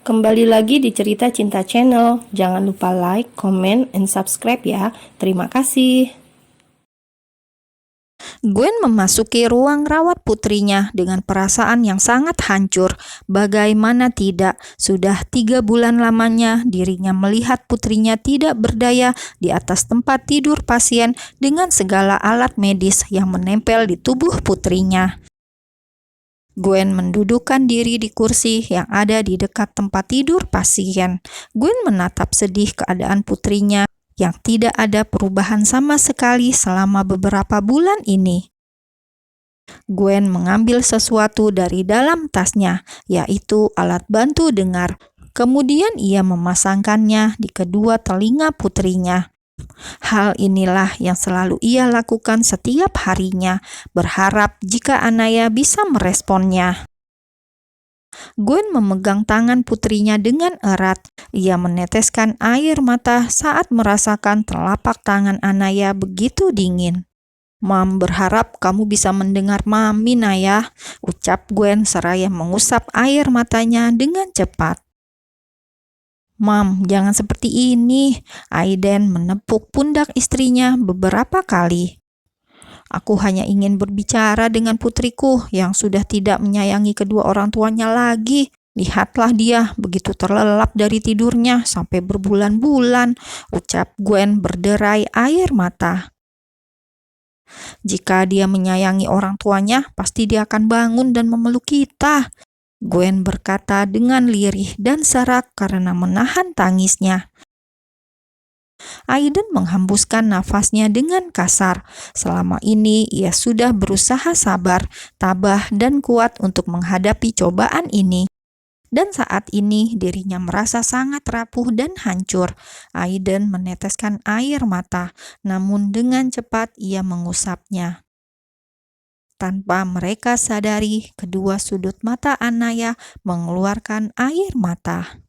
Kembali lagi di Cerita Cinta Channel. Jangan lupa like, comment, and subscribe ya. Terima kasih. Gwen memasuki ruang rawat putrinya dengan perasaan yang sangat hancur. Bagaimana tidak, sudah 3 bulan lamanya dirinya melihat putrinya tidak berdaya di atas tempat tidur pasien dengan segala alat medis yang menempel di tubuh putrinya. Gwen mendudukkan diri di kursi yang ada di dekat tempat tidur pasien. Gwen menatap sedih keadaan putrinya yang tidak ada perubahan sama sekali selama beberapa bulan ini. Gwen mengambil sesuatu dari dalam tasnya, yaitu alat bantu dengar. Kemudian ia memasangkannya di kedua telinga putrinya. Hal inilah yang selalu ia lakukan setiap harinya, berharap jika Anaya bisa meresponnya. Gwen memegang tangan putrinya dengan erat. Ia meneteskan air mata saat merasakan telapak tangan Anaya begitu dingin. "Mam berharap kamu bisa mendengar Mami, Naya," ucap Gwen seraya mengusap air matanya dengan cepat. "Mam, jangan seperti ini." Aiden menepuk pundak istrinya beberapa kali. "Aku hanya ingin berbicara dengan putriku yang sudah tidak menyayangi kedua orang tuanya lagi. Lihatlah dia begitu terlelap dari tidurnya sampai berbulan-bulan," ucap Gwen berderai air mata. "Jika dia menyayangi orang tuanya, pasti dia akan bangun dan memeluk kita," Gwen berkata dengan lirih dan serak karena menahan tangisnya. Aiden menghembuskan nafasnya dengan kasar. Selama ini ia sudah berusaha sabar, tabah, dan kuat untuk menghadapi cobaan ini. Dan saat ini dirinya merasa sangat rapuh dan hancur. Aiden meneteskan air mata, namun dengan cepat ia mengusapnya. Tanpa mereka sadari, kedua sudut mata Anaya mengeluarkan air mata.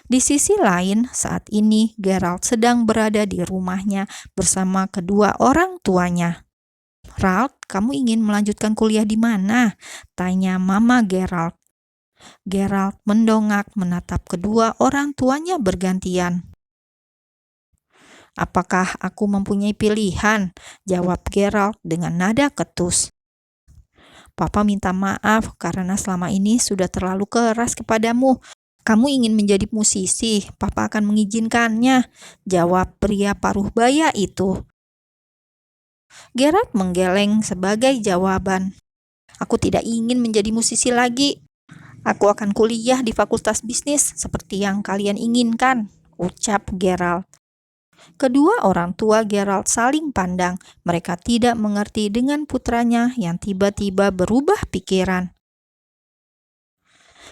Di sisi lain, saat ini Gerald sedang berada di rumahnya bersama kedua orang tuanya. "Ralph, kamu ingin melanjutkan kuliah di mana?" tanya Mama Gerald. Gerald mendongak menatap kedua orang tuanya bergantian. "Apakah aku mempunyai pilihan?" jawab Gerald dengan nada ketus. "Papa minta maaf karena selama ini sudah terlalu keras kepadamu. Kamu ingin menjadi musisi, Papa akan mengizinkannya," jawab pria paruh baya itu. Gerald menggeleng sebagai jawaban. "Aku tidak ingin menjadi musisi lagi. Aku akan kuliah di Fakultas Bisnis seperti yang kalian inginkan," ucap Gerald. Kedua orang tua Gerald saling pandang. Mereka tidak mengerti dengan putranya yang tiba-tiba berubah pikiran.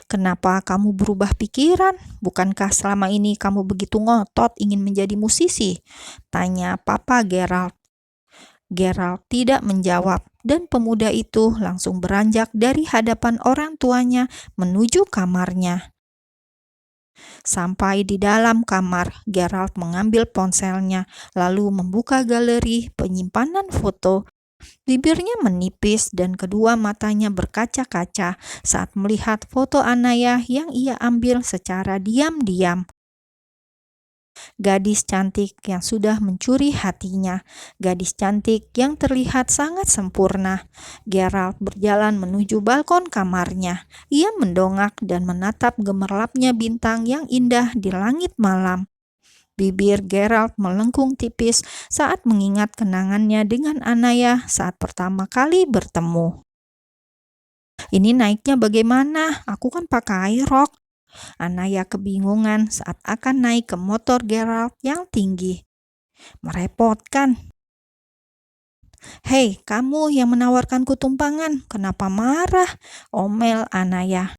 "Kenapa kamu berubah pikiran? Bukankah selama ini kamu begitu ngotot ingin menjadi musisi?" tanya Papa Gerald. Gerald tidak menjawab, dan pemuda itu langsung beranjak dari hadapan orang tuanya menuju kamarnya. Sampai di dalam kamar, Gerald mengambil ponselnya, lalu membuka galeri penyimpanan foto. Bibirnya menipis dan kedua matanya berkaca-kaca saat melihat foto Anaya yang ia ambil secara diam-diam. Gadis cantik yang sudah mencuri hatinya, gadis cantik yang terlihat sangat sempurna. Gerald berjalan menuju balkon kamarnya. Ia mendongak dan menatap gemerlapnya bintang yang indah di langit malam. Bibir Gerald melengkung tipis saat mengingat kenangannya dengan Anaya saat pertama kali bertemu. "Ini naiknya bagaimana? Aku kan pakai rok." Anaya kebingungan saat akan naik ke motor Gerald yang tinggi. "Merepotkan." "Hei, kamu yang menawarkanku tumpangan, kenapa marah?" omel Anaya.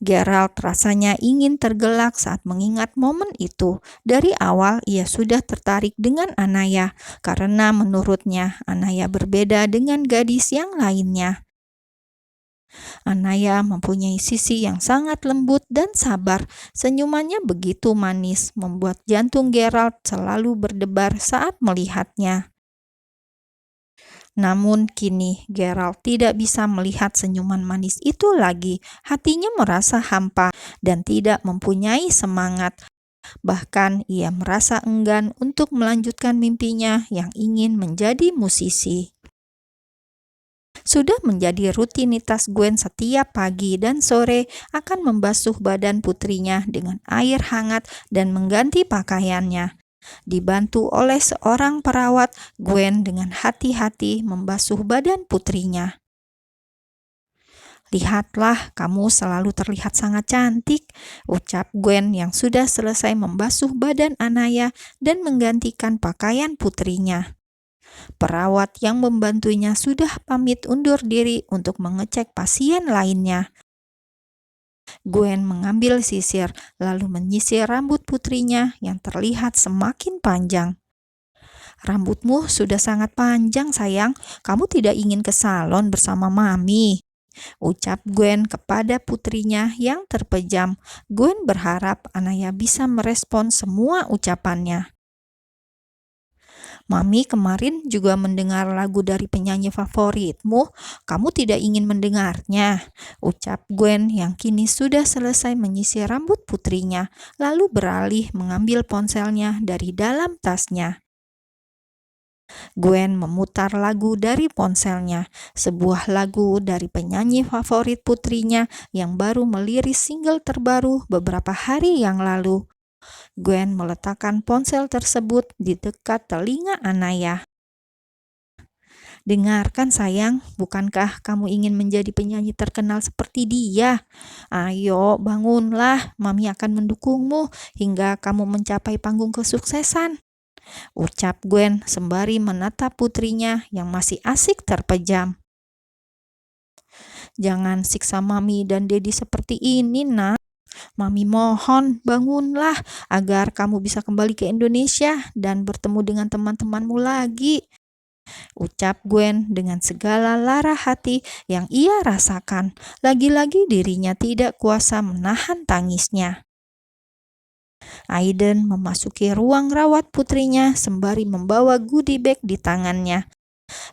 Gerald rasanya ingin tergelak saat mengingat momen itu. Dari awal ia sudah tertarik dengan Anaya karena menurutnya Anaya berbeda dengan gadis yang lainnya. Anaya mempunyai sisi yang sangat lembut dan sabar. Senyumannya begitu manis, membuat jantung Gerald selalu berdebar saat melihatnya. Namun kini Gerald tidak bisa melihat senyuman manis itu lagi. Hatinya merasa hampa dan tidak mempunyai semangat. Bahkan ia merasa enggan untuk melanjutkan mimpinya yang ingin menjadi musisi. Sudah menjadi rutinitas Gwen setiap pagi dan sore akan membasuh badan putrinya dengan air hangat dan mengganti pakaiannya. Dibantu oleh seorang perawat, Gwen dengan hati-hati membasuh badan putrinya. "Lihatlah, kamu selalu terlihat sangat cantik," ucap Gwen yang sudah selesai membasuh badan Anaya dan menggantikan pakaian putrinya. Perawat yang membantunya sudah pamit undur diri untuk mengecek pasien lainnya. Gwen mengambil sisir lalu menyisir rambut putrinya yang terlihat semakin panjang. "Rambutmu sudah sangat panjang, sayang. Kamu tidak ingin ke salon bersama Mami?" ucap Gwen kepada putrinya yang terpejam. Gwen berharap Anaya bisa merespon semua ucapannya. "Mami kemarin juga mendengar lagu dari penyanyi favoritmu. Kamu tidak ingin mendengarnya?" ucap Gwen yang kini sudah selesai menyisir rambut putrinya, lalu beralih mengambil ponselnya dari dalam tasnya. Gwen memutar lagu dari ponselnya, sebuah lagu dari penyanyi favorit putrinya yang baru meliris single terbaru beberapa hari yang lalu. Gwen meletakkan ponsel tersebut di dekat telinga Anaya. "Dengarkan sayang, bukankah kamu ingin menjadi penyanyi terkenal seperti dia? Ayo bangunlah, Mami akan mendukungmu hingga kamu mencapai panggung kesuksesan," ucap Gwen sembari menatap putrinya yang masih asik terpejam. "Jangan siksa Mami dan Dedi seperti ini, Nak. Mami mohon, bangunlah agar kamu bisa kembali ke Indonesia dan bertemu dengan teman-temanmu lagi," ucap Gwen dengan segala lara hati yang ia rasakan. Lagi-lagi dirinya tidak kuasa menahan tangisnya. Aiden memasuki ruang rawat putrinya sembari membawa goodie bag di tangannya.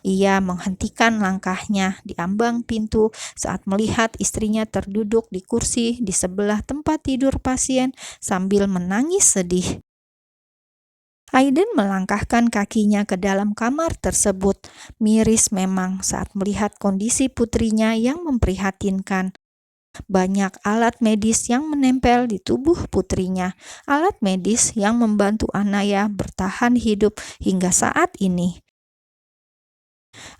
Ia menghentikan langkahnya di ambang pintu saat melihat istrinya terduduk di kursi di sebelah tempat tidur pasien sambil menangis sedih. Aiden melangkahkan kakinya ke dalam kamar tersebut. Miris memang saat melihat kondisi putrinya yang memprihatinkan. Banyak alat medis yang menempel di tubuh putrinya, alat medis yang membantu Anaya bertahan hidup hingga saat ini.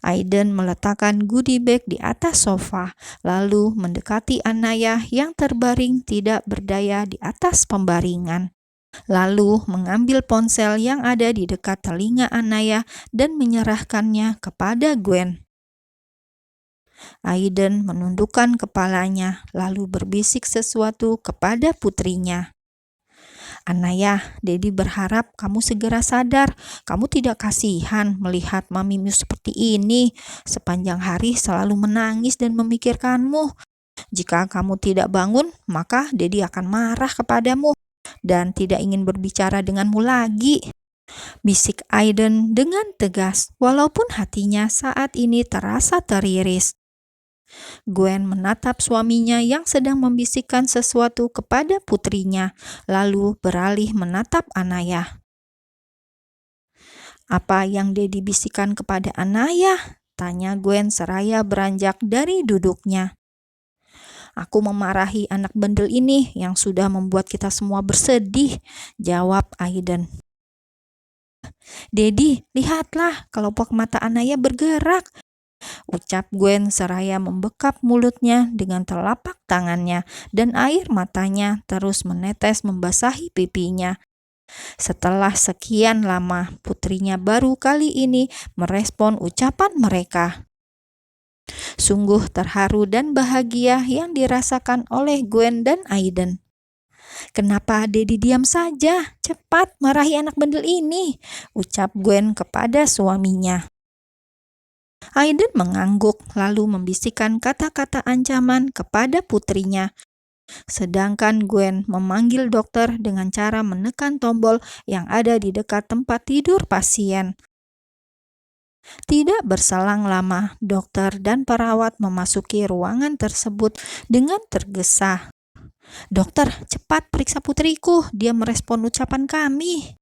Aiden meletakkan goodie bag di atas sofa, lalu mendekati Anaya yang terbaring tidak berdaya di atas pembaringan. Lalu mengambil ponsel yang ada di dekat telinga Anaya dan menyerahkannya kepada Gwen. Aiden menundukkan kepalanya lalu berbisik sesuatu kepada putrinya. "Anaya, Dedi berharap kamu segera sadar. Kamu tidak kasihan melihat mamimu seperti ini. Sepanjang hari selalu menangis dan memikirkanmu. Jika kamu tidak bangun, maka Dedi akan marah kepadamu dan tidak ingin berbicara denganmu lagi," bisik Aiden dengan tegas, walaupun hatinya saat ini terasa teriris. Gwen menatap suaminya yang sedang membisikkan sesuatu kepada putrinya, lalu beralih menatap Anaya. "Apa yang Dedi bisikan kepada Anaya?" tanya Gwen seraya beranjak dari duduknya. "Aku memarahi anak bandel ini yang sudah membuat kita semua bersedih," jawab Aiden. "Dedi, lihatlah, kelopak mata Anaya bergerak," ucap Gwen seraya membekap mulutnya dengan telapak tangannya dan air matanya terus menetes membasahi pipinya. Setelah sekian lama, putrinya baru kali ini merespon ucapan mereka. Sungguh terharu dan bahagia yang dirasakan oleh Gwen dan Aiden. "Kenapa Dedi diam saja? Cepat marahi anak bandel ini," ucap Gwen kepada suaminya. Aiden mengangguk lalu membisikkan kata-kata ancaman kepada putrinya. Sedangkan Gwen memanggil dokter dengan cara menekan tombol yang ada di dekat tempat tidur pasien. Tidak berselang lama, dokter dan perawat memasuki ruangan tersebut dengan tergesa. "Dokter, cepat periksa putriku," dia merespon ucapan kami.